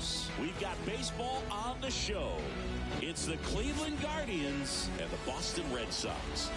isotopes. We've got baseball on the show. It's the Cleveland Guardians and the Boston Red Sox.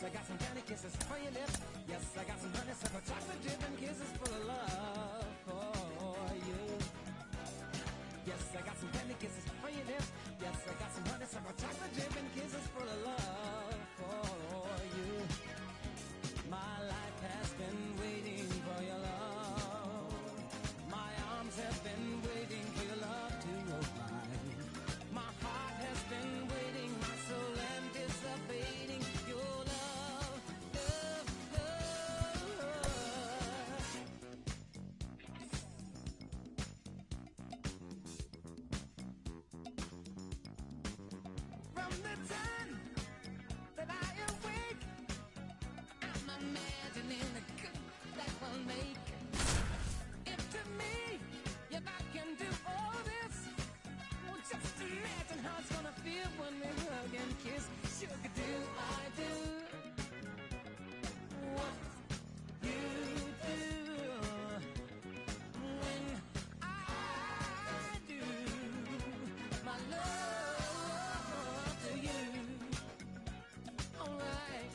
I got some candy kisses for your lips. Yes, I got some honeysuckle chocolate dip and kisses full of love for you. Yes, I got some candy kisses for your lips. Yes, I got some honeysuckle chocolate dip and kisses full of love for you. My life has been waiting for your love. My arms have been waiting for your love to arrive. My heart has been waiting, my soul anticipating your love. From the time that I awake, I'm imagining the good that we'll make. If to me, if I can do all this, well, just imagine how it's gonna feel when we hug and kiss. Sugar, do I do what you do when I do my love to you? All right.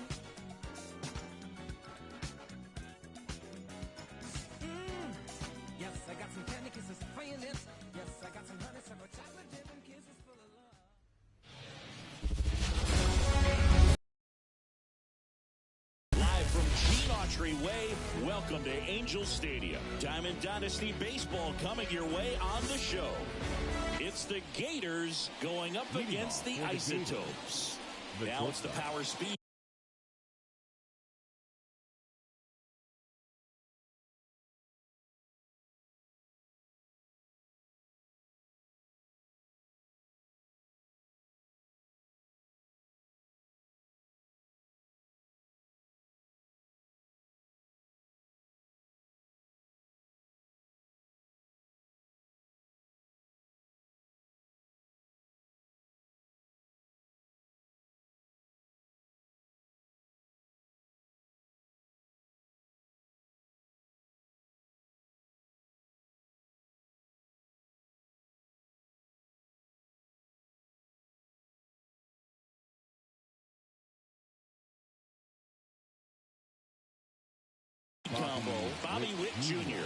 Yes, I got some candy kisses for your lips. Yes, I got some honeysuckle chocolate dip and kisses full of love. Live from Gene Autry Way, welcome to Angel Stadium. Diamond Dynasty Baseball coming your way on the show. It's the Gators going up against the Isotopes. Now it's the power speed. Combo, Bobby Witt Jr.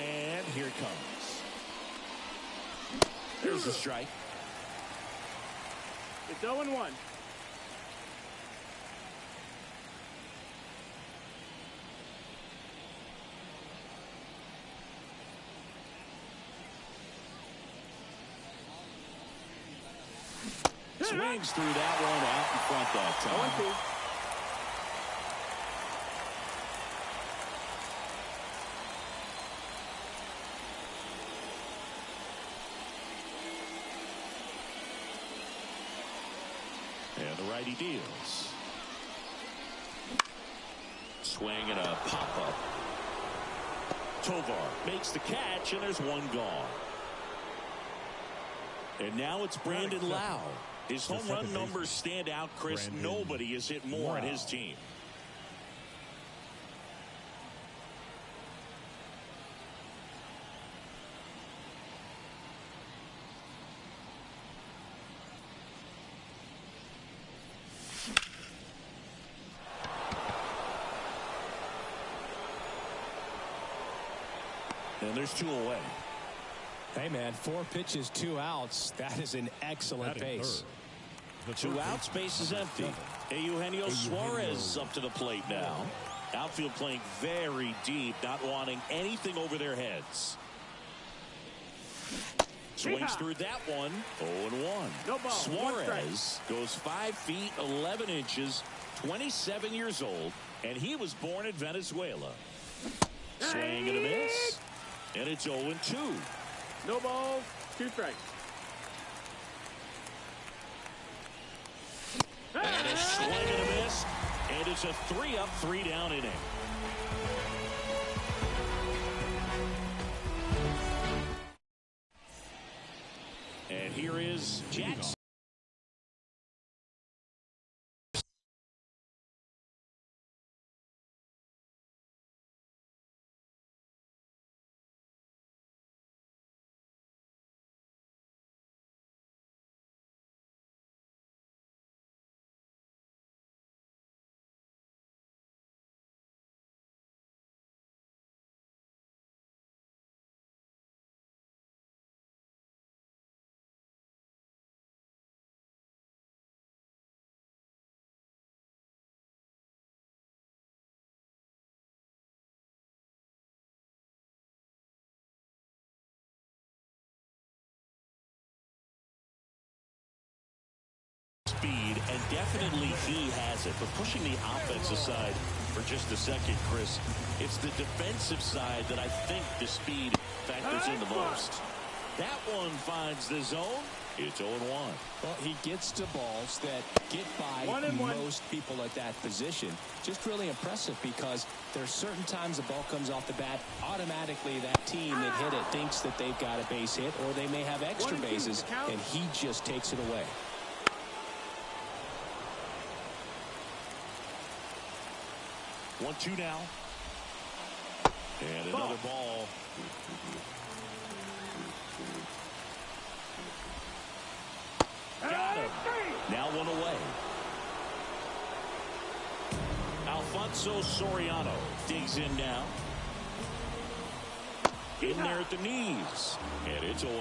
And here it comes. There's the strike. It's 0-1. Swings through that one out in front that time. 0-2. The righty deals. Swing and a pop-up. Tovar makes the catch, and there's one gone. And now it's Brandon Lau. His home run numbers stand out, Chris. Nobody has hit more on his team. And there's 2 away. Hey, man, 4 pitches, 2 outs. That is an excellent base. 2 outs, base is empty. Eugenio Suarez up to the plate now. Outfield playing very deep, not wanting anything over their heads. Swings through that one. 0-1. Suarez goes 5 feet 11 inches, 27 years old, and he was born in Venezuela. Swing and a miss. And it's 0-2. No balls, 2 strikes. And a swing and a miss. And it's a 3-up, 3-down inning. And here is Jackson. Speed, and definitely he has it. But pushing the offense aside for just a second, Chris, it's the defensive side that I think the speed factors in the most. That one finds the zone. It's 0-1. Well, he gets to balls that get by most people at that position. Just really impressive because there's certain times the ball comes off the bat, automatically that team that hit it thinks that they've got a base hit or they may have extra bases, and he just takes it away. 1-2 now. And another ball. Got him. Now 1 away. Alfonso Soriano digs in now. In there at the knees. And it's 0-1.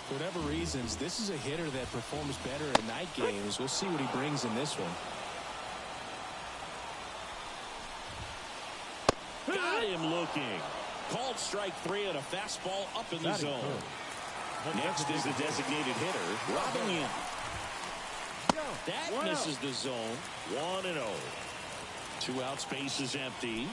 For whatever reasons, this is a hitter that performs better in night games. We'll see what he brings in this one. Got him looking. Called strike 3 and a fastball up in the zone. Next is the designated hitter, Robin Yin. That misses the zone. 1-0. 2 outs, base is empty.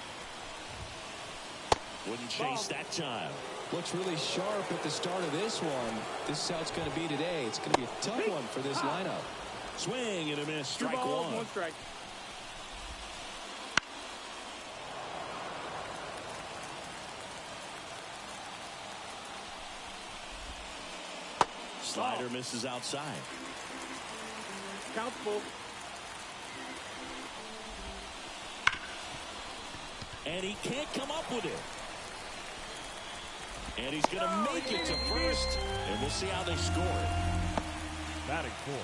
Wouldn't chase that time. Looks really sharp at the start of this one. This is how it's going to be today. It's going to be a tough one for this lineup. Swing and a miss. Strike 2 balls, 1. 1 strike. Slider misses outside. Count full. And he can't come up with it. And he's going to make it to first. And we'll see how they score it. Batting 4.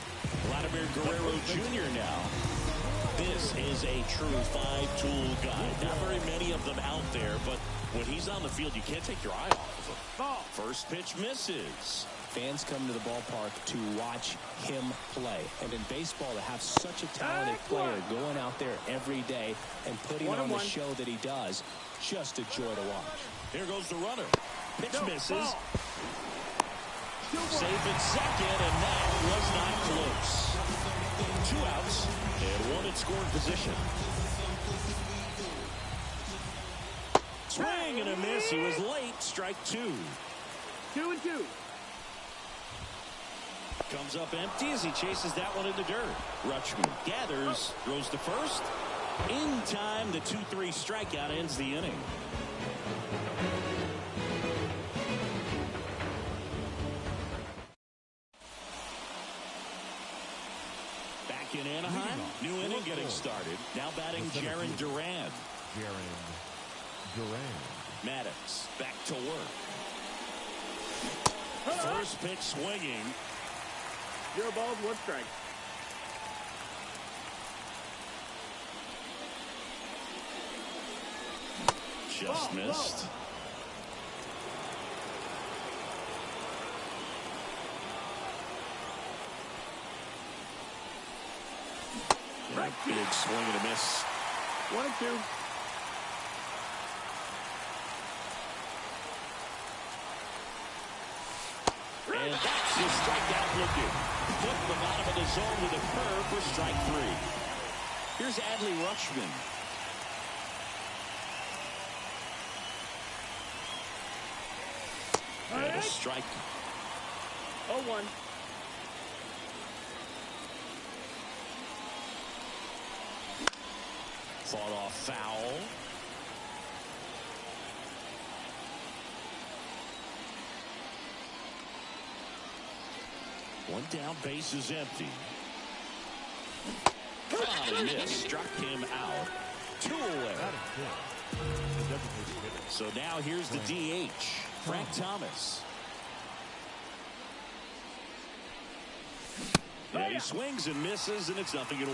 Vladimir Guerrero Jr. now. This is a true 5-tool guy. Not very many of them out there, but when he's on the field, you can't take your eye off of him. First pitch misses. Fans come to the ballpark to watch him play. And in baseball, to have such a talented player going out there every day and putting on the show that he does, just a joy to watch. Here goes the runner. Pitch misses. Safe at second, and that was not close. 2 outs and 1 in scoring position. Swing and a miss. He was late. Strike 2. 2-2. Comes up empty as he chases that one in the dirt. Rutschman gathers, throws to first. In time, the 2-3 strikeout ends the inning. Back in Anaheim, new inning getting started. Now batting Jarren Duran. Maddox back to work. First pitch swinging. 0 balls, 1 strike. Just missed. Big swing and a miss. 1-2. And that's his strikeout looking. Put the bottom of the zone with a curve for strike 3. Here's Adley Rutschman. And a strike. 0-1. Fought off foul. One down, base is empty. Oh, miss. Struck him out. 2 away. So now here's the DH, Frank Thomas. And he swings and misses, and it's 0-1.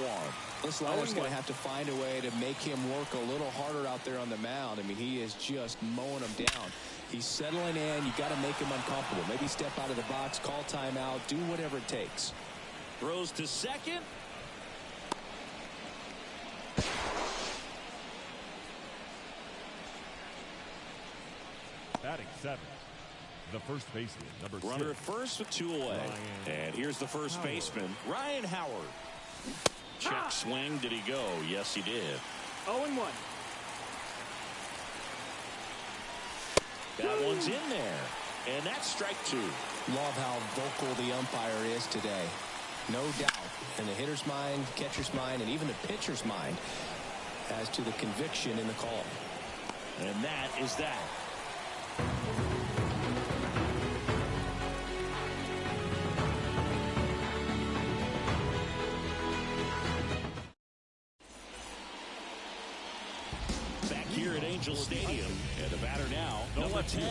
This lineup's going to have to find a way to make him work a little harder out there on the mound. I mean, he is just mowing them down. He's settling in. You got to make him uncomfortable. Maybe step out of the box, call timeout, do whatever it takes. Throws to second. Batting 7th, the first baseman, number 6. Runner at first with 2 away. And here's the first baseman, Ryan Howard. Check swing. Did he go? Yes, he did. 0-1. That one's in there. And that's strike 2. Love how vocal the umpire is today. No doubt. In the hitter's mind, catcher's mind, and even the pitcher's mind as to the conviction in the call. And that is that. Back here at Angel Stadium, and the batter now, number 10.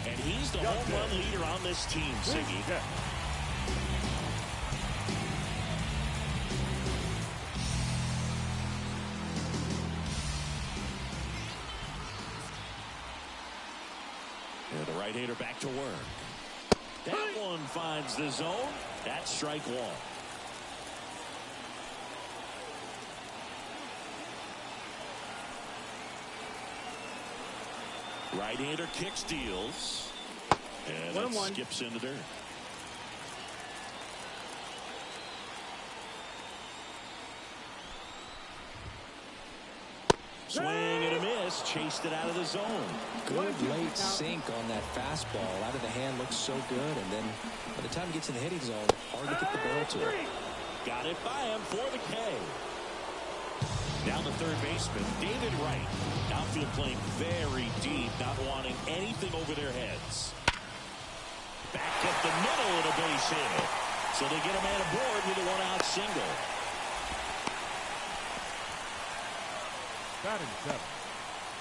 And he's the home run leader on this team, Siggy. And the right-hander back to work. That one finds the zone. That's strike 1. Right-hander kick steals. And that skips in the dirt. Swing and a miss. Chased it out of the zone. Good late sink on that fastball. Out of the hand, looks so good. And then by the time he gets in the hitting zone, hard to get the barrel to it. Got it by him for the K. Down the third baseman, David Wright. Outfield playing very deep, not wanting anything over their heads. Back up the middle of the base hit. So they get a man aboard with a 1-out single. Batting 7th,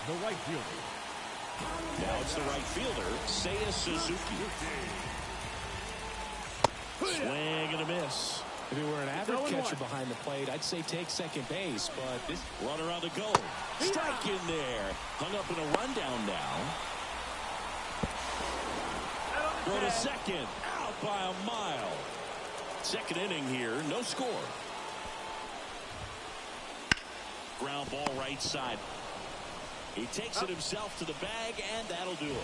the right fielder. Now it's the right fielder, Seiya Suzuki. Swing and a miss. If he were an average catcher behind the plate, I'd say take second base, but this runner on the go. Strike in there. Hung up in a rundown now. Throw to second. Out by a mile. Second inning here. No score. Ground ball right side. He takes it himself to the bag, and that'll do it.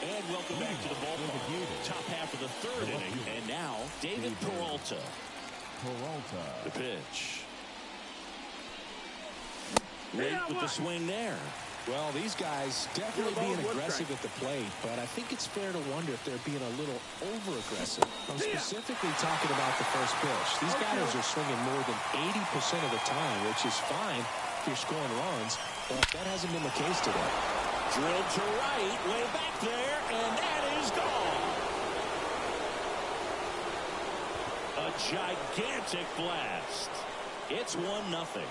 And welcome back to the ballpark. Top half of the third inning. And now, David Peralta. The pitch. Late with the swing there. Well, these guys definitely being aggressive at the plate, but I think it's fair to wonder if they're being a little over-aggressive. I'm specifically talking about the first pitch. These batters are swinging more than 80% of the time, which is fine if you're scoring runs, but that hasn't been the case today. Drilled to right, way back there, and that is gone. A gigantic blast. It's 1-0.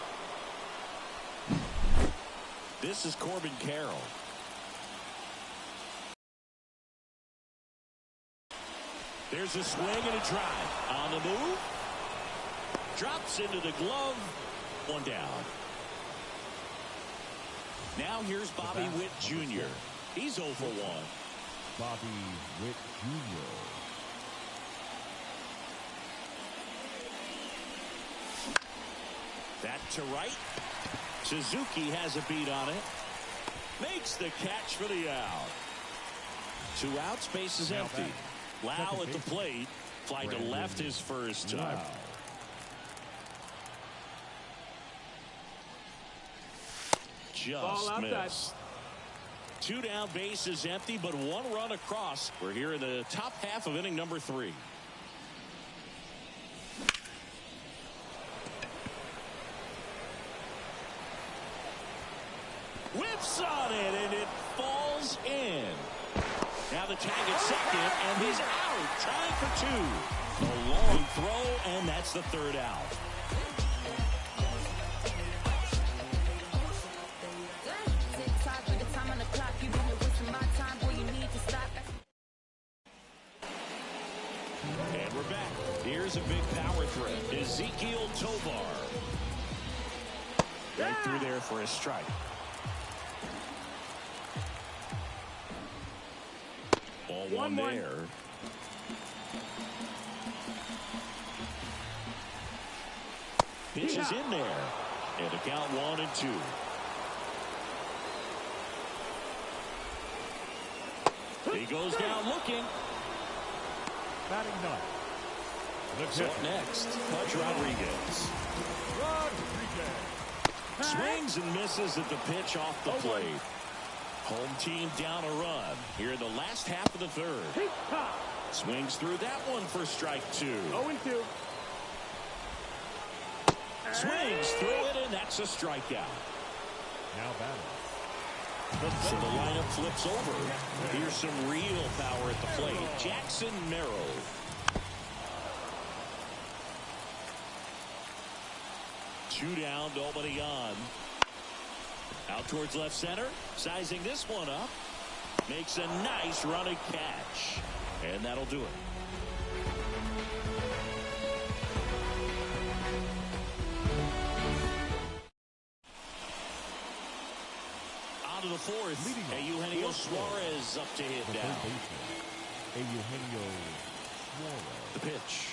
This is Corbin Carroll. There's a swing and a drive. On the move. Drops into the glove. One down. Now here's Bobby Witt Jr. He's 0 for 1. Bobby Witt Jr. That to right. Suzuki has a beat on it. Makes the catch for the out. 2 outs, base is empty. Lau at the plate. Fly to left his first time. Just missed. 2 down, base is empty, but 1 run across. We're here in the top half of inning number 3. Whips on it, and it falls in. Now the tag at second, and he's out. Trying for 2. A long throw, and that's the 3rd out. And we're back. Here's a big power threat. Ezekiel Tovar. Right through there for a strike. Ball 1 there. Pitch is in there. And a count 1 and 2. He goes down looking. Batting 9. So up next, Pudge Rodriguez. Swings and misses at the pitch off the plate. Home team down a run here in the last half of the 3rd. Swings through that one for strike 2. 0-2. Swings through it, and that's a strikeout. Now batting. So the lineup flips over. Here's some real power at the plate. Jackson Merrill. Two down, nobody on. Out towards left center. Sizing this one up. Makes a nice running catch. And that'll do it. On to the 4th. Eugenio Suarez up to hit down. Eugenio Suarez. The pitch.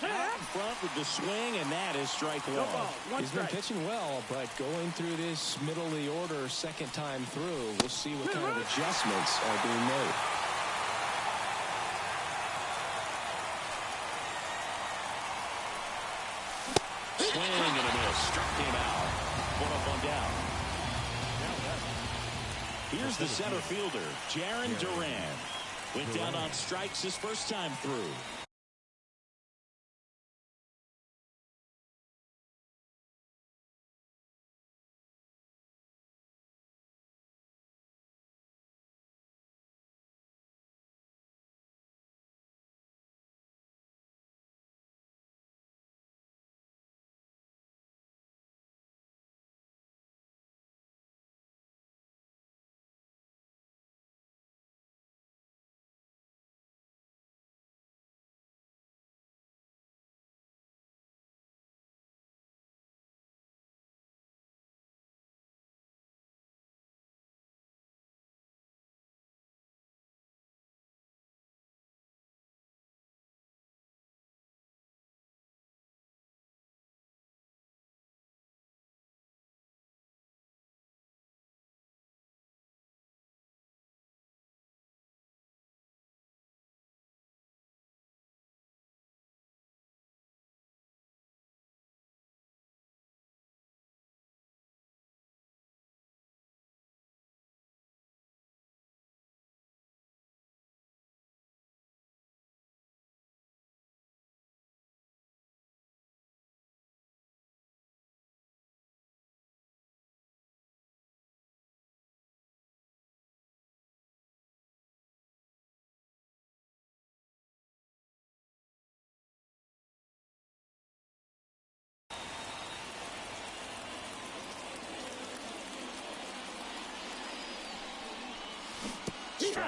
Out in front with the swing, and that is strike 1. He's been pitching well, but going through this middle of the order second time through, we'll see what kind of adjustments are being made. Swing and a miss. Struck him out. 1 up, 1 down. Here's the center fielder, Jarren Duran. Went down on strikes his first time through.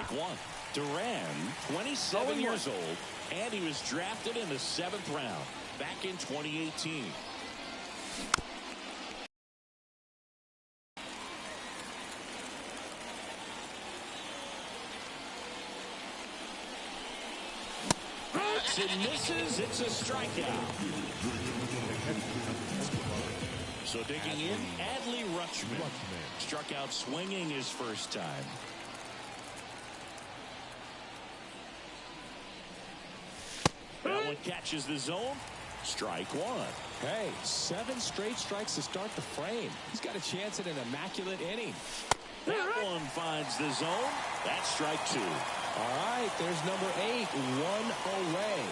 strike one. Duran, 27 years old, and he was drafted in the 7th round back in 2018. And misses. It's a strikeout. So digging in, Adley Rutschman struck out swinging his first time. That one catches the zone. Strike one. Hey, 7 straight strikes to start the frame. He's got a chance at an immaculate inning. That one finds the zone. That's strike 2. All right, there's number 8, 1 away.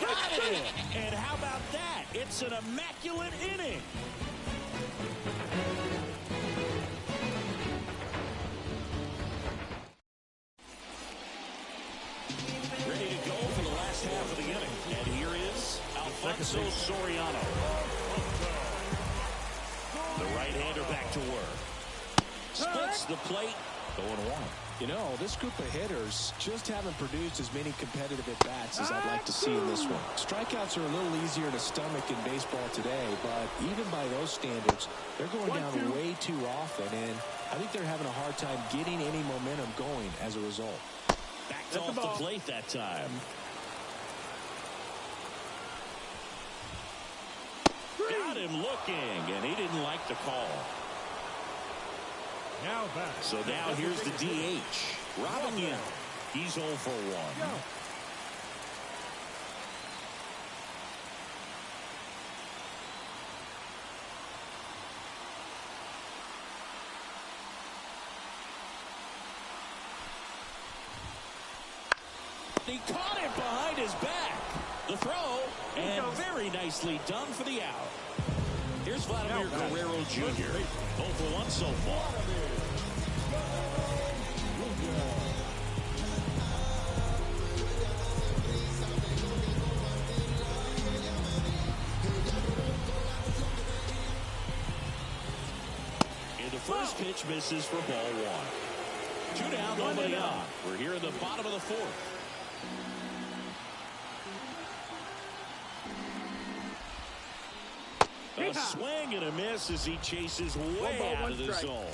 Got it! And how about that? It's an immaculate inning. Ready to go for the last half of the inning. And here is Alfonso Soriano. The right-hander back to work. Splits the plate. 0-1. You know, this group of hitters just haven't produced as many competitive at-bats as I'd like to see in this one. Strikeouts are a little easier to stomach in baseball today, but even by those standards, they're going down way too often, and I think they're having a hard time getting any momentum going as a result. Backed off the plate that time. Got him looking, and he didn't like the call. Now back. So now here's the DH. Robin Young. He's 0 for 1. He caught it behind his back. The throw, and very nicely done for the out. Here's Vladimir Guerrero Jr. 0 for 1 so far. And the first pitch misses for ball 1. 2 down, nobody on. We're here in the bottom of the 4th. A swing and a miss as he chases way out of the zone.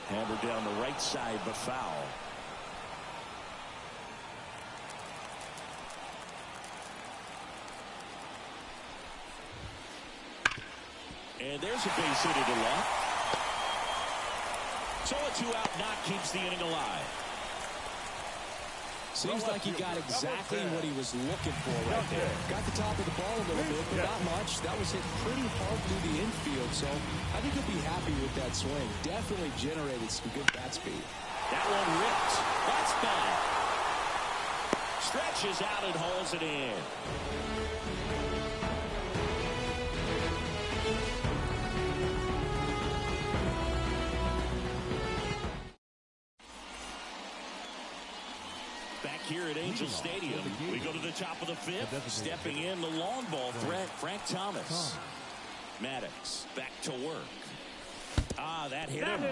Hammered down the right side, but foul. And there's a base hit to left. So a 2-out knock keeps the inning alive. Seems like he got exactly what he was looking for right there. Got the top of the ball a little bit, but not much. That was hit pretty hard through the infield, so I think he'll be happy with that swing. Definitely generated some good bat speed. That one ripped. That's bad. Stretches out and hauls it in. Here at Angel Stadium, we go to the top of the 5th. Stepping in the long ball threat, Frank Thomas. Maddox back to work. That hit him.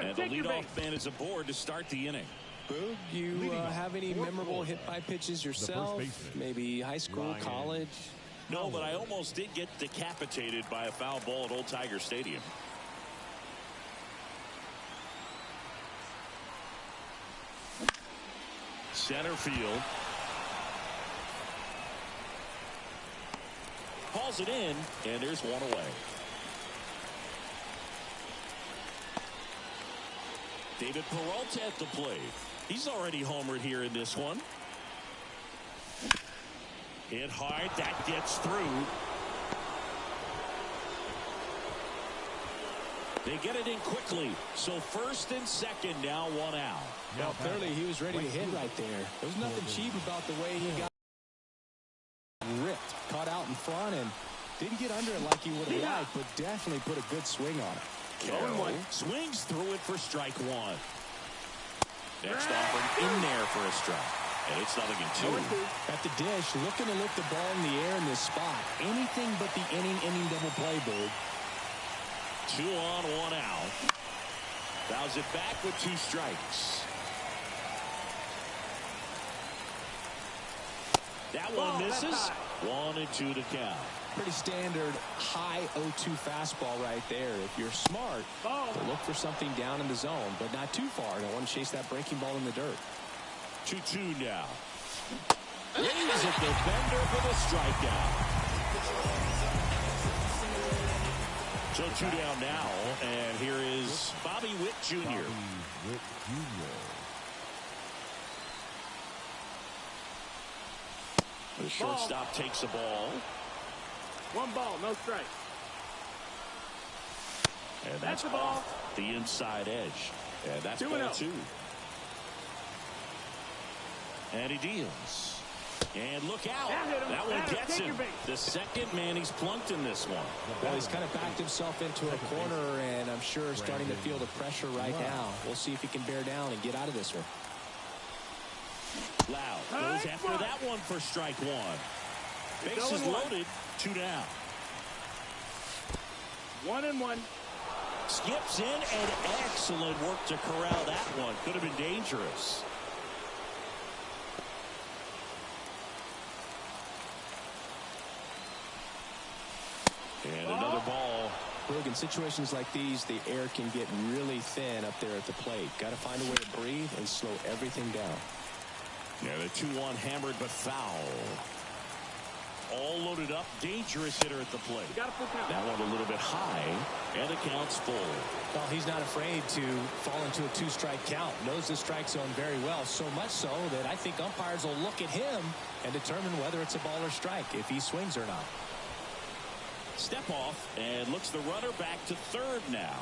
And the leadoff man is aboard to start the inning. Boog, you have any memorable hit-by pitches yourself? Maybe high school, college? No, but I almost did get decapitated by a foul ball at Old Tiger Stadium. Center field. Hauls it in, and there's one away. David Peralta at the plate. He's already homered here in this one. Hit hard. That gets through. They get it in quickly. So first and second, now 1 out. Well, clearly he was ready to hit right there. There was nothing cheap about the way he got ripped. Caught out in front and didn't get under it like he would have liked, but definitely put a good swing on it. Carroll swings through it for strike 1. Next offer in there for a strike. And it's 0-2. At the dish, looking to lift the ball in the air in this spot. Anything but the inning double play, Bird. 2 on, 1 out. Fouls it back with 2 strikes. That one misses. 1-2 to count. Pretty standard high 0-2 fastball right there. If you're smart, look for something down in the zone, but not too far. Don't want to chase that breaking ball in the dirt. 2-2 now. Leaves it to Bender for the strikeout. So 2 down now, and here is Bobby Witt Jr. Bobby Witt Jr. The shortstop takes the ball. 1 ball, no strike. And that's the ball. Off the inside edge. And that's 2-0. And he deals. And look out. That one Batter, gets him. The second man he's plunked in this one. Well, he's kind of backed himself into a corner, and I'm sure starting to feel the pressure right now. We'll see if he can bear down and get out of this one. Loud goes after that one for strike 1. Bases loaded. 2 down. 1-1. Skips in, and excellent work to corral that one. Could have been dangerous. And another ball. Look, in situations like these, the air can get really thin up there at the plate. Got to find a way to breathe and slow everything down. Yeah, the 2-1 hammered but foul. All loaded up. Dangerous hitter at the plate. Got a full count. That one a little bit high, and the count's full. Well, he's not afraid to fall into a 2-strike count. Knows the strike zone very well, so much so that I think umpires will look at him and determine whether it's a ball or strike, if he swings or not. Step off, and looks the runner back to third now.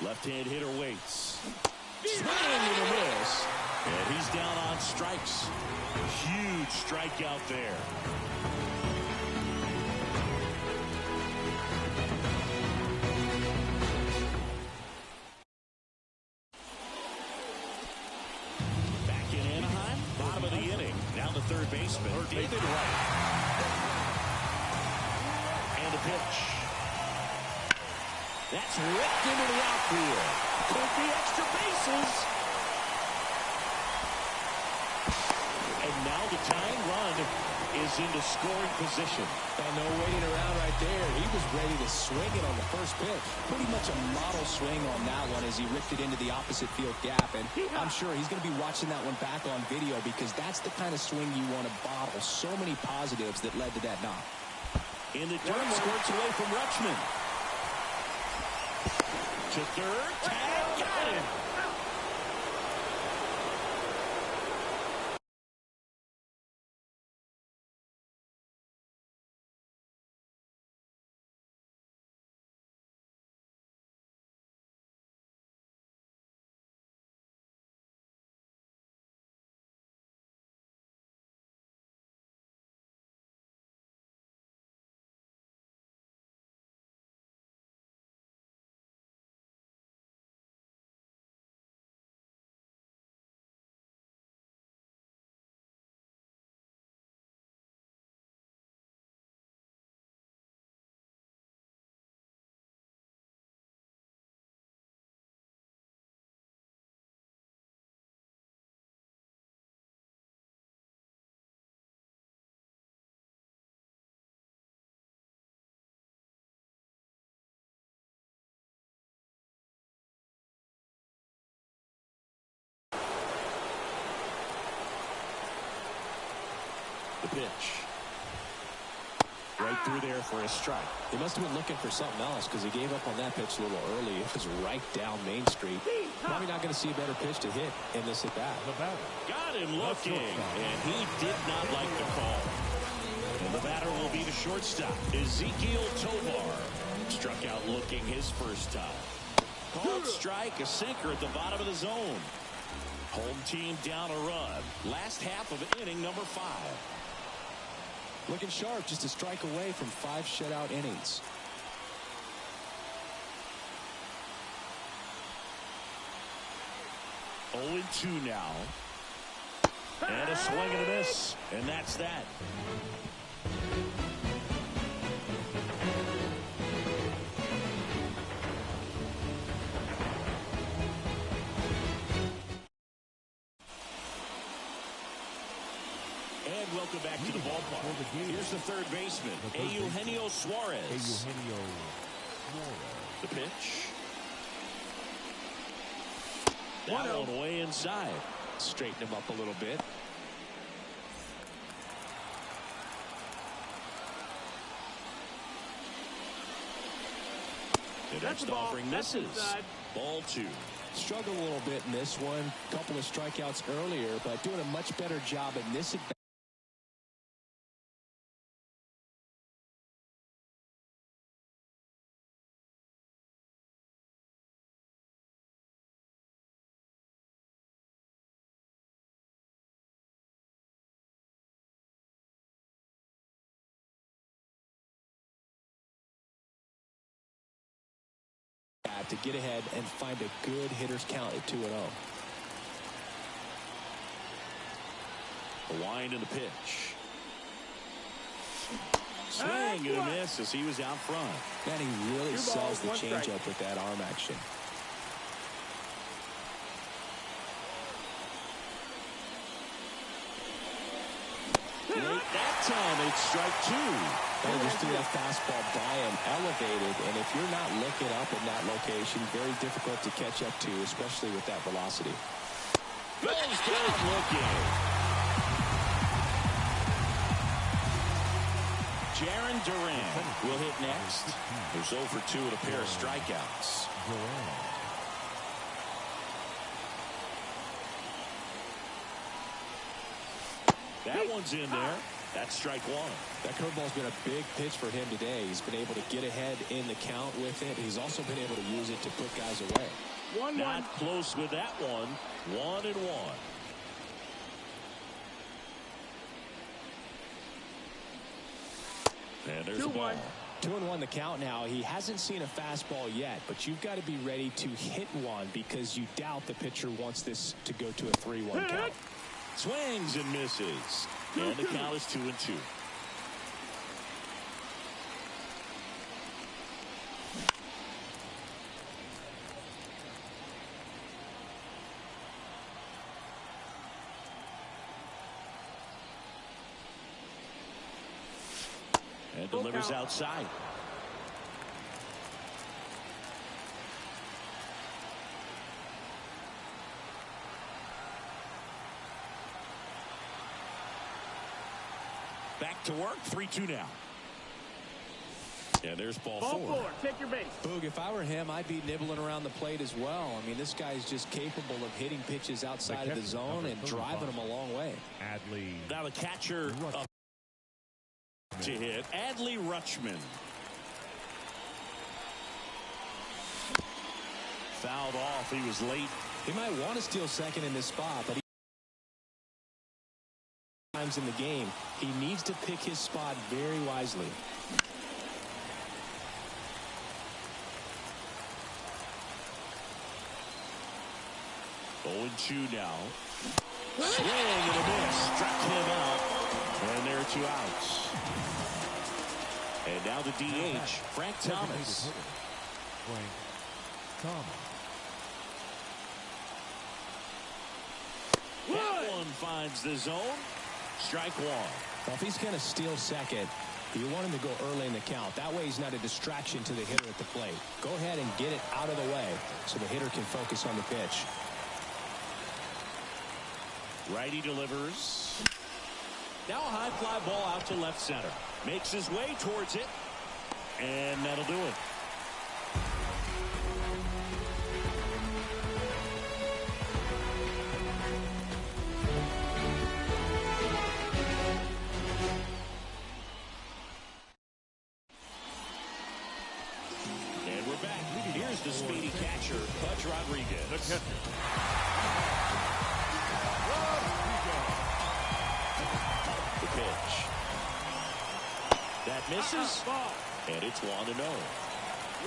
Left-hand hitter waits. Swing and a miss. And he's down on strikes. Huge strikeout there. Back in Anaheim, bottom of the inning. Now the third baseman, David Wright. And a pitch. That's ripped into the outfield. Could be extra bases. And now the tying run is into scoring position. And no waiting around right there. He was ready to swing it on the first pitch. Pretty much a model swing on that one as he ripped it into the opposite field gap. And I'm sure he's going to be watching that one back on video because that's the kind of swing you want to bottle. So many positives that led to that knock. In the dirt, squirts away from Rutschman. To third, tag, got him. The pitch. Right through there for a strike. He must have been looking for something else because he gave up on that pitch a little early. It was right down Main Street. Probably not going to see a better pitch to hit in this at bat. Got him looking, and he did not like the call. And the batter will be the shortstop, Ezekiel Tovar. Struck out looking his first time. Called strike, a sinker at the bottom of the zone. Home team down a run. Last half of inning number 5. Looking sharp, just a strike away from 5 shutout innings. Oh, 2 now. And a swing and a miss. And that's that. And welcome back to the ballpark. Here's the third baseman, Eugenio Suarez. The pitch. That one way inside. Straighten him up a little bit. The next offering misses. Ball 2. Struggled a little bit in this one. Couple of strikeouts earlier, but doing a much better job in this at bat. To get ahead and find a good hitter's count at 2-0. The wind and the pitch. Swing and a miss as he was out front. Man, he really sells the changeup with that arm action. Late that time, it's strike 2. They just threw that fastball by him, elevated, and if you're not looking up in that location, very difficult to catch up to, especially with that velocity. Goes down looking. Jaron Duran will hit next. There's 0 for 2 with a pair of strikeouts. That one's in there. That's strike 1. That curveball's been a big pitch for him today. He's been able to get ahead in the count with it. He's also been able to use it to put guys away. 1-1. Not close with that one. 1-1. And there's the ball. 2-1 the count now. He hasn't seen a fastball yet, but you've got to be ready to hit one because you doubt the pitcher wants this to go to a 3-1 count. Swings and misses. And the count is 2-2. And delivers outside. Back to work. 3-2 now. And there's ball 4. Take your base. Boog, if I were him, I'd be nibbling around the plate as well. I mean, this guy's just capable of hitting pitches outside of the zone and driving them a long way. Now the catcher up to hit, Adley Rutschman. Fouled off. He was late. He might want to steal second in this spot, but times in the game, he needs to pick his spot very wisely. Oh, 2 now. Swing and a miss. Struck him out. And there are 2 outs. And now the DH, Frank Thomas. That one finds the zone. Strike 1. Well, if he's going to steal second, you want him to go early in the count. That way he's not a distraction to the hitter at the plate. Go ahead and get it out of the way so the hitter can focus on the pitch. Righty delivers. Now a high fly ball out to left center. Makes his way towards it. And that'll do it. And we're back. Here's the speedy catcher, Pudge Rodriguez. pitch. That misses, and it's 1-0.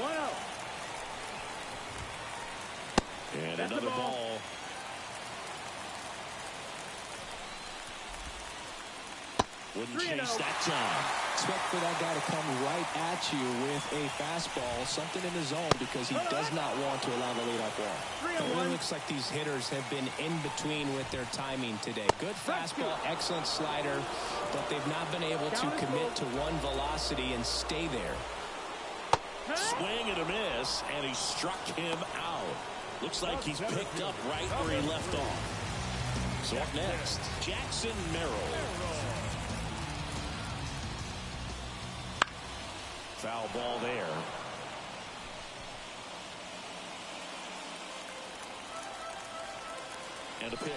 1-0. And another ball. Wouldn't chase that time. Expect for that guy to come right at you with a fastball, something in his zone, because he does not want to allow the leadoff walk. It really looks like these hitters have been in between with their timing today. Good fastball, excellent slider, but they've not been able to commit to one velocity and stay there. Swing and a miss, and he struck him out. Looks like he's picked up right where he left off. So up next, Jackson Merrill. Foul ball there. And a pitch.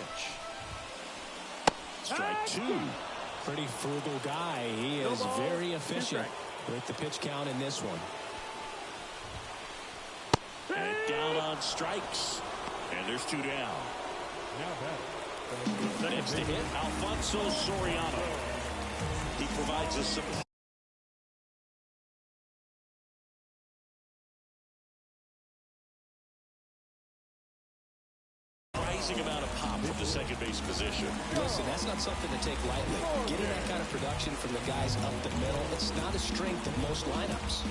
Strike two. Pretty frugal guy. He is very efficient with the pitch count in this one. And down on strikes. And there's two down. Next to hit, Alfonso Soriano. He provides us some amount of pop from the second base position. Listen, that's not something to take lightly. Getting that kind of production from the guys up the middle, it's not a strength of most lineups.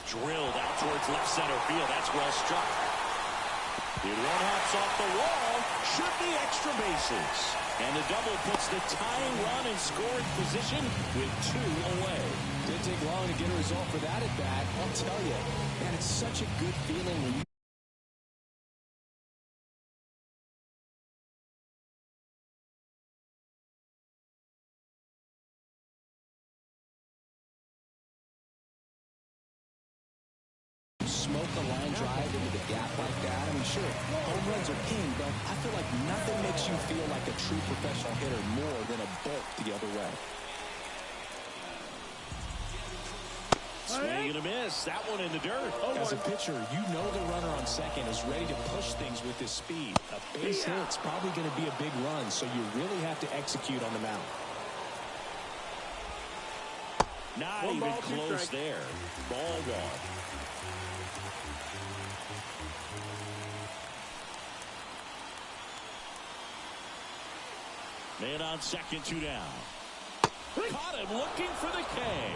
Drilled out towards left center field. That's well struck. It one-hops off the wall, should be extra bases. And the double puts the tying run in scoring position with 2 away. Didn't take long to get a result for that at bat. I'll tell you, man, it's such a good feeling when you smoke a line drive into the gap like that. I mean, sure, home runs are king, but I feel like nothing makes you feel like a true professional hitter more than a bolt the other way. Swing and a miss. That one in the dirt. As a pitcher, you know the runner on second is ready to push things with his speed. A base hit's probably going to be a big run, so you really have to execute on the mound. Not even close there. Ball one. Man on second, 2 down. Caught him looking for the K.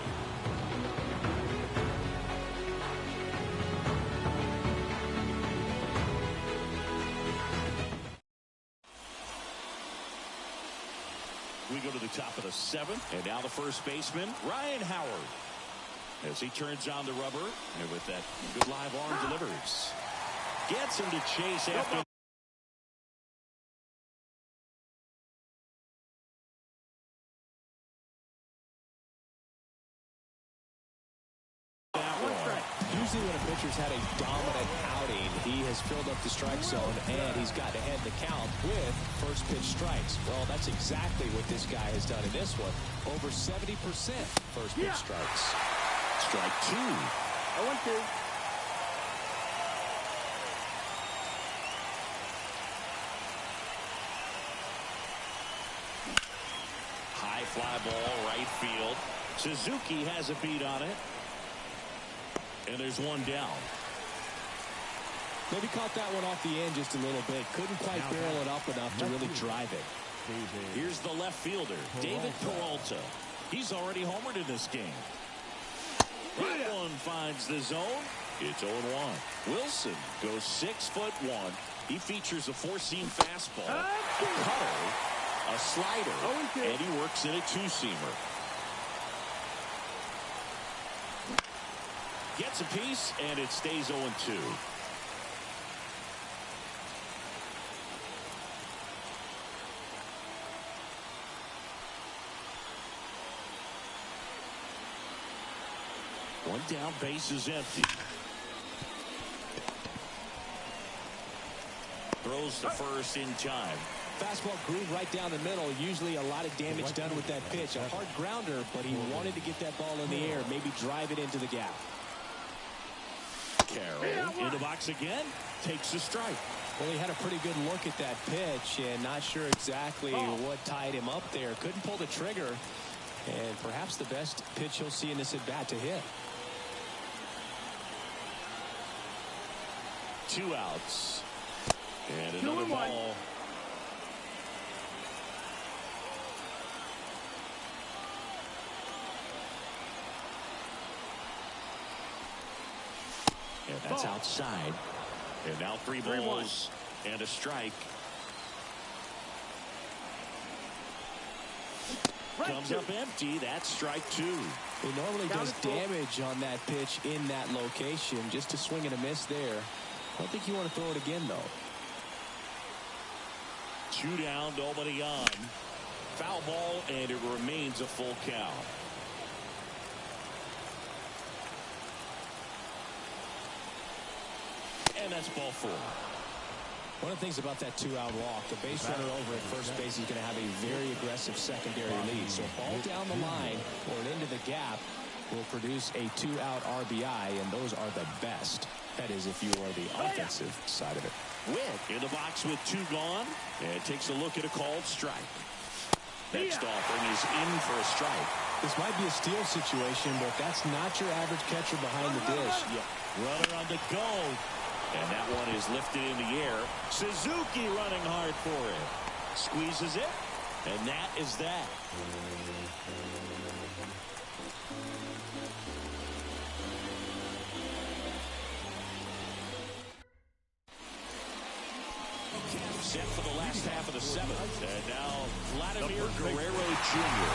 We go to the top of the 7th, and now the first baseman, Ryan Howard. As he turns on the rubber, and with that good live arm delivers. Gets him to chase after. Usually when a pitcher's had a dominant outing, he has filled up the strike zone and he's gotten ahead in the count with first pitch strikes. Well, that's exactly what this guy has done in this one. Over 70% first pitch strikes. Strike 2. 0-2. High fly ball, right field. Suzuki has a beat on it. And there's one down. Maybe caught that one off the end just a little bit. Couldn't quite barrel it up enough to really drive it. Here's the left fielder, David Peralta. He's already homered in this game. That one finds the zone. It's 0-1. Wilson goes 6'1". He features a four-seam fastball, a cutter, a slider, and he works in a two-seamer. Gets a piece, and it stays 0-2. One down, base is empty. Throws to first in time. Fastball grooved right down the middle. Usually a lot of damage done with that pitch. A hard grounder, but he wanted to get that ball in the air, maybe drive it into the gap. Carroll in the box again, takes a strike. Well, he had a pretty good look at that pitch and not sure exactly what tied him up there. Couldn't pull the trigger, and perhaps the best pitch he'll see in this at-bat to hit. 2 outs. And another ball. And that's outside. And now 3 balls and a strike. Comes up empty. That's strike 2. He normally does damage on that pitch in that location. Just a swing and a miss there. I don't think you want to throw it again, though. 2 down, nobody on. Foul ball, and it remains a full count. And that's ball 4. One of the things about that 2-out walk, the base runner over at first base is going to have a very aggressive secondary lead. So a ball down the line or into the gap will produce a 2-out RBI, and those are the best. That is, if you are the offensive side of it. Witt in the box with 2 gone, and takes a look at a called strike. Next offering is in for a strike. This might be a steal situation, but that's not your average catcher behind the dish. Runner on the go. And that one is lifted in the air. Suzuki running hard for it. Squeezes it. And that is that. Set for the last half of the 7th. And now Vladimir Guerrero Jr.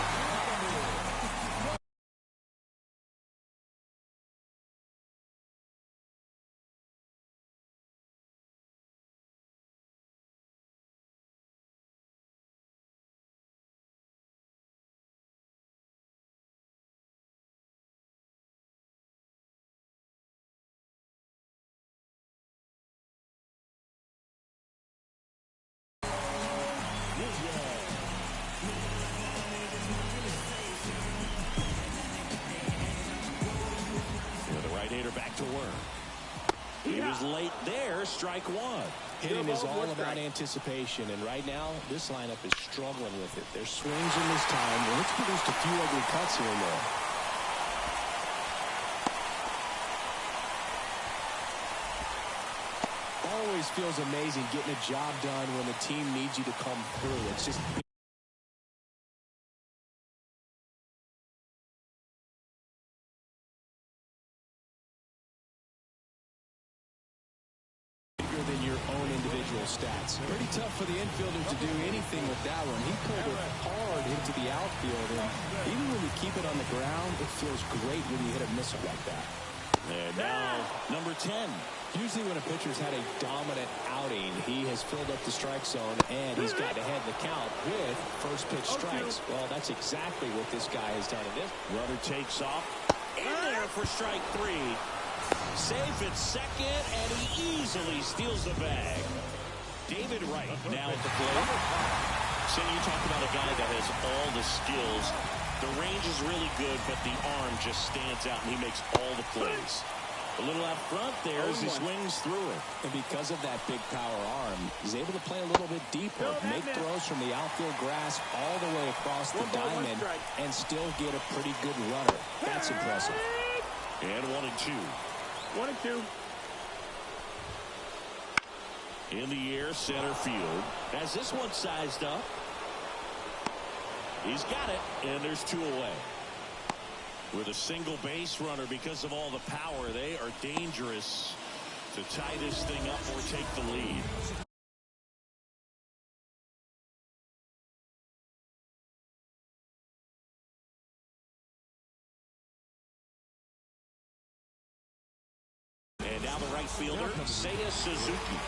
Back to work. He was late there. Strike 1. Hitting is all about anticipation, and right now this lineup is struggling with it. There's swings in this time, and it's produced a few ugly cuts here and there. Always feels amazing getting a job done when the team needs you to come through. It's just than your own individual stats. Pretty tough for the infielder to do anything with that one. He pulled it hard into the outfield, and even when you keep it on the ground, it feels great when you hit a missile like that. And now number 10. Usually when a pitcher's had a dominant outing, he has filled up the strike zone, and he's gotten ahead in the count with first pitch strikes. Well, that's exactly what this guy has done in this. Runner takes off. In there for strike 3. Safe at second, and he easily steals the bag. David Wright now at the plate. So you talk about a guy that has all the skills. The range is really good, but the arm just stands out, and he makes all the plays. A little out front there as he swings through it. And because of that big power arm, he's able to play a little bit deeper, make throws from the outfield grass all the way across the diamond, and still get a pretty good runner. That's impressive. And 1-2. 1-2. In the air, center field. Has this one sized up. He's got it, and there's 2 away. With a single base runner, because of all the power, they are dangerous to tie this thing up or take the lead. And now the right fielder, Seiya Suzuki.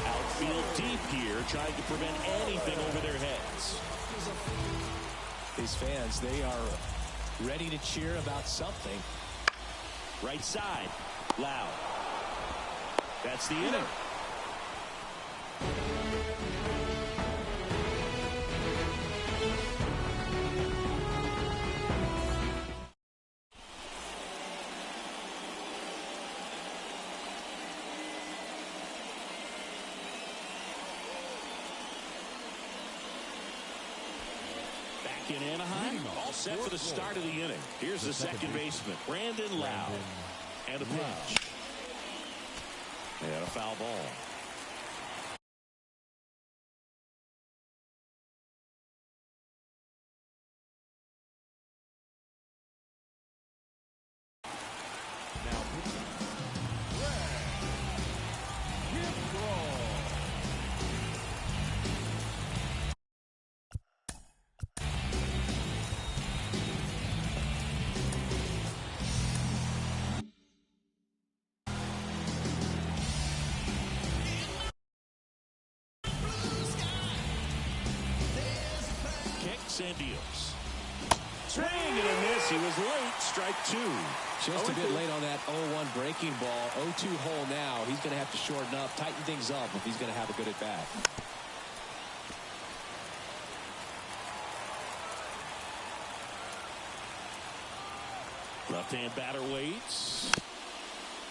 Outfield deep here, trying to prevent anything over their heads. These fans, they are ready to cheer about something. Right side, loud. That's the inning. And Anaheim all set for the start of the inning. Here's the second baseman, Brandon Lowe. And a pitch. And a foul ball. And deals. Swing and a miss. He was late. Strike two. Just a bit late on that 0-1 breaking ball. 0-2 hole now. He's going to have to shorten up, tighten things up if he's going to have a good at bat. Left-hand batter waits.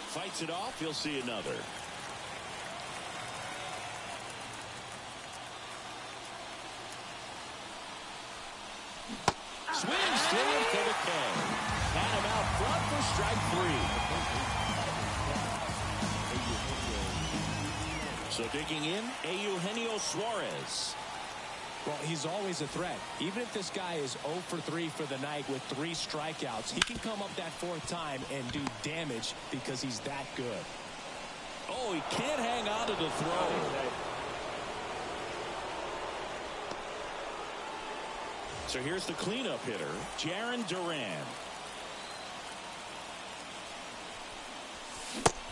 Fights it off. He'll see another. Swing stealing for the K. Had him out front for strike three. So digging in, Eugenio Suarez. Well, he's always a threat. Even if this guy is 0 for 3 for the night with 3 strikeouts, he can come up that 4th time and do damage because he's that good. Oh, he can't hang on to the throw. So here's the cleanup hitter, Jarren Duran.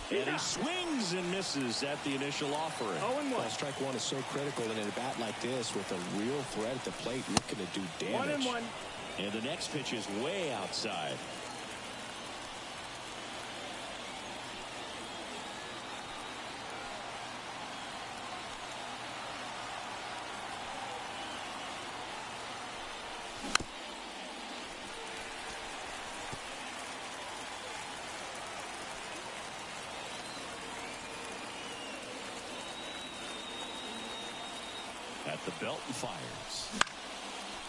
And he swings and misses at the initial offering. 0-1. Well, strike one is so critical in a bat like this with a real threat at the plate looking to do damage. 1-1. And the next pitch is way outside. At the belt and fires.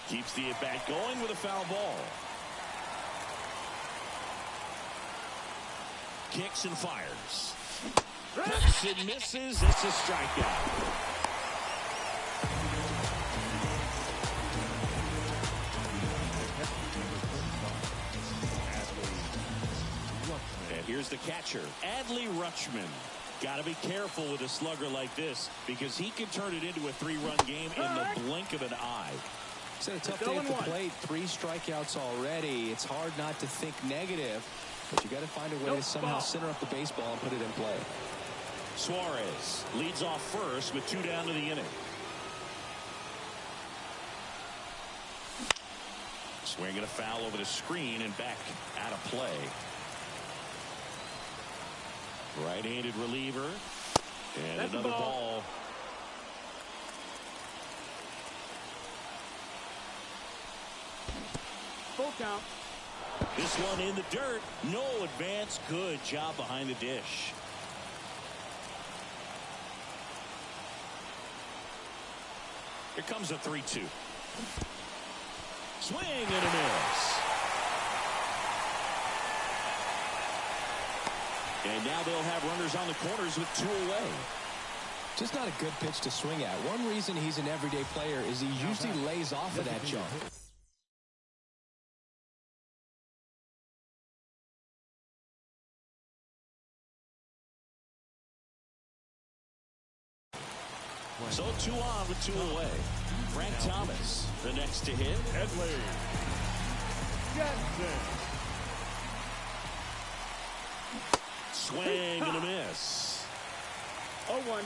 Keeps the at-bat going with a foul ball. Kicks and fires. Hooks and misses. It's a strikeout. And here's the catcher, Adley Rutschman. Got to be careful with a slugger like this because he can turn it into a 3-run game in the blink of an eye. He's had a tough day at the plate. 3 strikeouts already. It's hard not to think negative, but you got to find a way to somehow center up the baseball and put it in play. Suarez leads off first with 2 down to the inning. Swinging a foul over the screen and back out of play. Right-handed reliever. And that's another ball. Full count. This one in the dirt. No advance. Good job behind the dish. Here comes a 3-2. Swing and a miss. And now they'll have runners on the corners with 2 away. Just not a good pitch to swing at. One reason he's an everyday player is he usually lays off of that jump. So 2 on with 2 away. Frank Thomas, the next to hit. Edley Jensen. Swing and a miss. 0-1.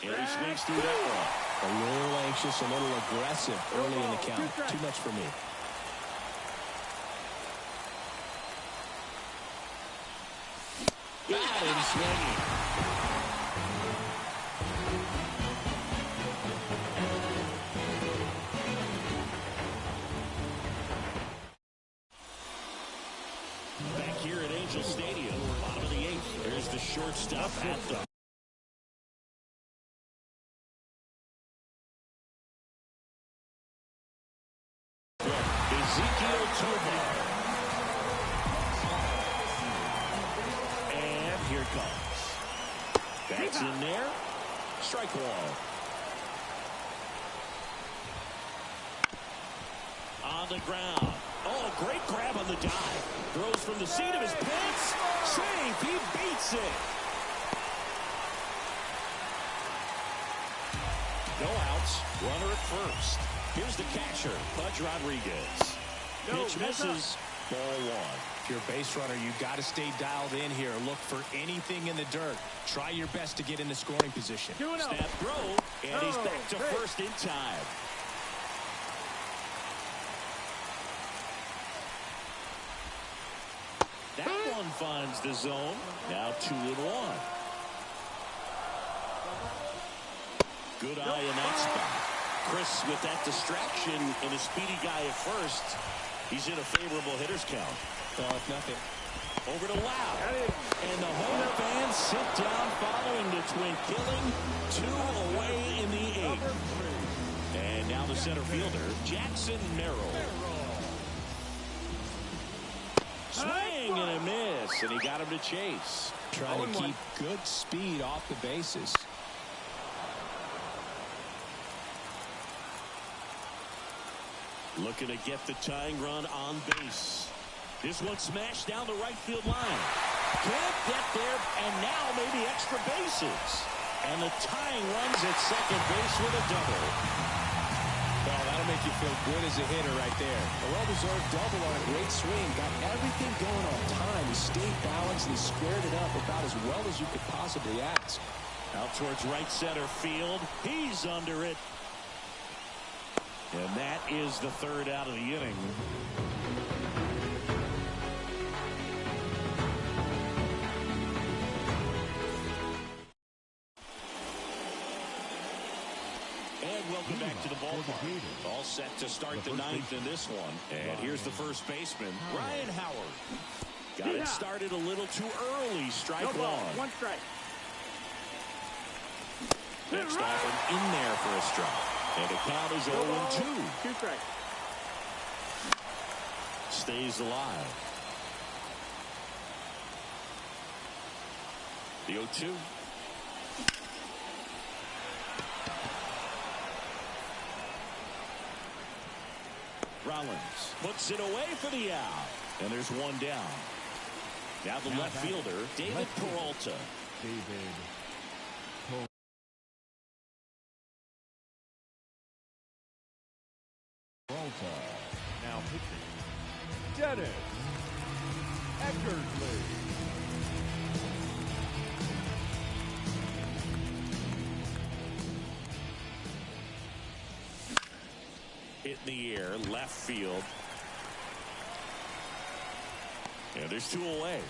And he swings through that one. A little anxious, a little aggressive early in the count. Too much for me. Got him swinging. Back here at Angel Stadium, bottom of the 8th. There's the shortstop at the field to there. And here it comes. That's in there. Strike one. On the ground. Oh, great grab on the dive. Throws from the seat of his pants. Safe. He beats it. No outs. Runner at first. Here's the catcher, Pudge Rodriguez. Pitch misses. Ball one. If you're a base runner, you've got to stay dialed in here. Look for anything in the dirt. Try your best to get in the scoring position. Snap throw, and he's back to first in time. That one finds the zone. Now 2-1. Good eye in that spot. Chris with that distraction and a speedy guy at first. He's in a favorable hitter's count. Well, if nothing. Over to Wow. And the home fans sit down following the twin killing. 2 away in the 8th. And now the center fielder, Jackson Merrill. Swing and a miss, and he got him to chase. Trying to keep good speed off the bases. Looking to get the tying run on base. This one smashed down the right field line. Can't get there, and now maybe extra bases. And the tying runs at second base with a double. Well, that'll make you feel good as a hitter right there. A well-deserved double on a great swing. Got everything going on time. He stayed balanced and he squared it up about as well as you could possibly ask. Out towards right center field. He's under it. And that is the third out of the inning. And welcome back to the ballpark. All set to start the ninth in this one. And here's the first baseman, Ryan Howard. Got it started a little too early. Strike one. One strike. Next offering in there for a strike. And the count is 0-2. 2 strikes. Stays alive. The 0-2. Rollins puts it away for the out. And there's one down. Now the left fielder, David Peralta. Now pitching, Dennis Eckersley. Hit in the air, left field. And there's 2 away.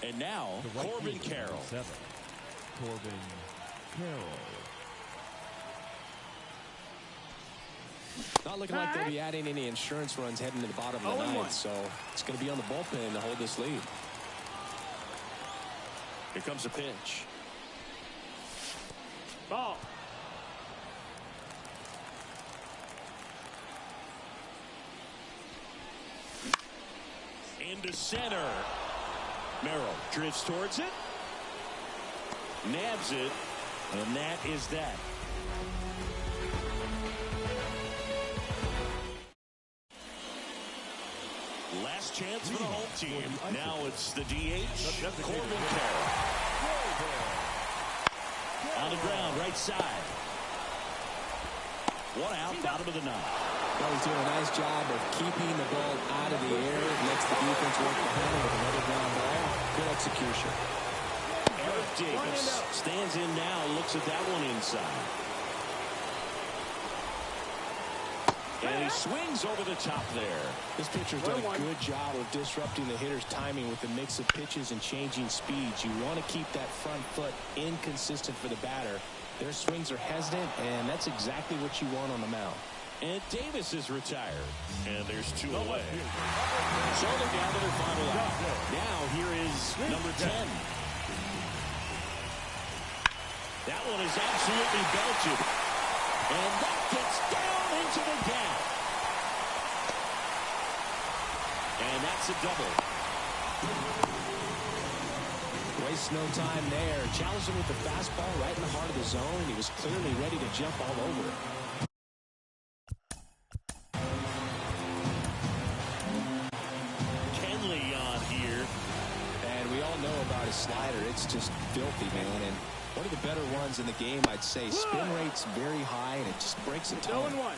And now, Corbin Carroll. Corbin Carroll. Not looking like they'll be adding any insurance runs heading to the bottom of the ninth, so it's going to be on the bullpen to hold this lead. Here comes a pitch. Ball. Into center. Merrill drifts towards it. Nabs it. And that is that. Last chance for the home team. Now it's the DH, Corbin Carroll. On the ground, right side. 1 out, bottom of the 9th. Well, he's doing a nice job of keeping the ball out of the air. Makes the defense work behind him with another ground ball. Good execution. Eric Davis stands in now, looks at that one inside. And he swings over the top there. This pitcher's done a good job of disrupting the hitter's timing with the mix of pitches and changing speeds. You want to keep that front foot inconsistent for the batter. Their swings are hesitant, and that's exactly what you want on the mound. And Davis is retired. And there's 2 away. So they're down to their final out. Now here is number 10. That one is absolutely belted. And that gets down into the gap. And that's a double. Wastes no time there. Challenged him with the fastball right in the heart of the zone, and he was clearly ready to jump all over it. Kenley on here. And we all know about his slider. It's just filthy, man. And one of the better ones in the game, I'd say. Spin rate's very high, and it just breaks a ton. 0-1.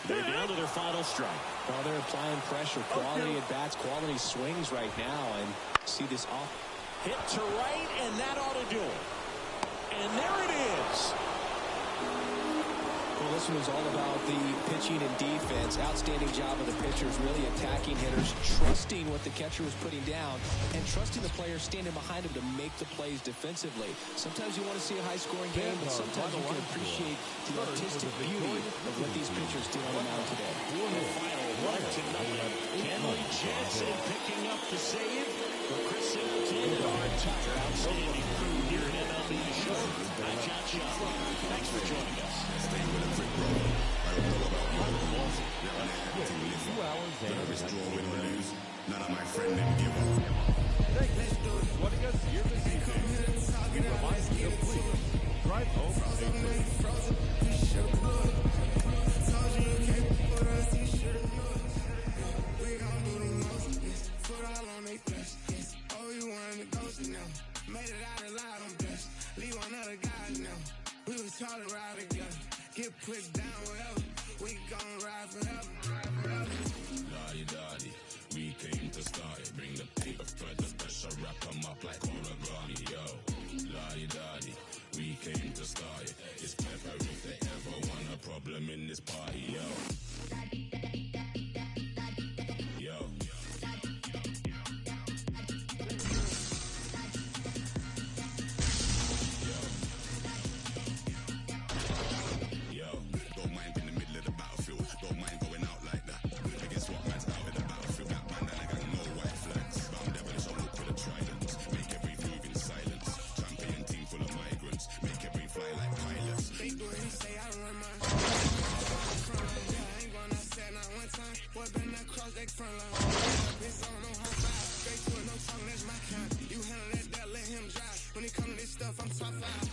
They're down to their final strike. Well, they're applying pressure. Quality at bats, quality swings right now. And see this off. Hit to right, and that ought to do it. And there it is. Well, this one was all about the pitching and defense. Outstanding job of the pitchers, really attacking hitters, trusting what the catcher was putting down, and trusting the players standing behind him to make the plays defensively. Sometimes you want to see a high-scoring game, but sometimes you can appreciate the artistic beauty of what these pitchers did on the mound today. The final 1-0. Kenley Jansen picking up the save for Chris Singleton and our entire outstanding crew here at MLB The Show. I'm John Schaffner. Thanks for joining us. 2 hours and none of my friend didn't give up. thanks for joining us here this evening. We remind you to please drive home safely. Made it out alive, I'm blessed. Leave one other guy now. We was taught to ride together. Get put down, whatever. We gon' ride forever. Lottie-dottie, we came to start it. Bring the paper further, pressure, wrap them up like origami, yo. Lottie-dottie, we came to start it. It's pepper if they ever want a problem in this party, yo. Yo. You handle that, let him drive. When it comes to this stuff, I'm top 5.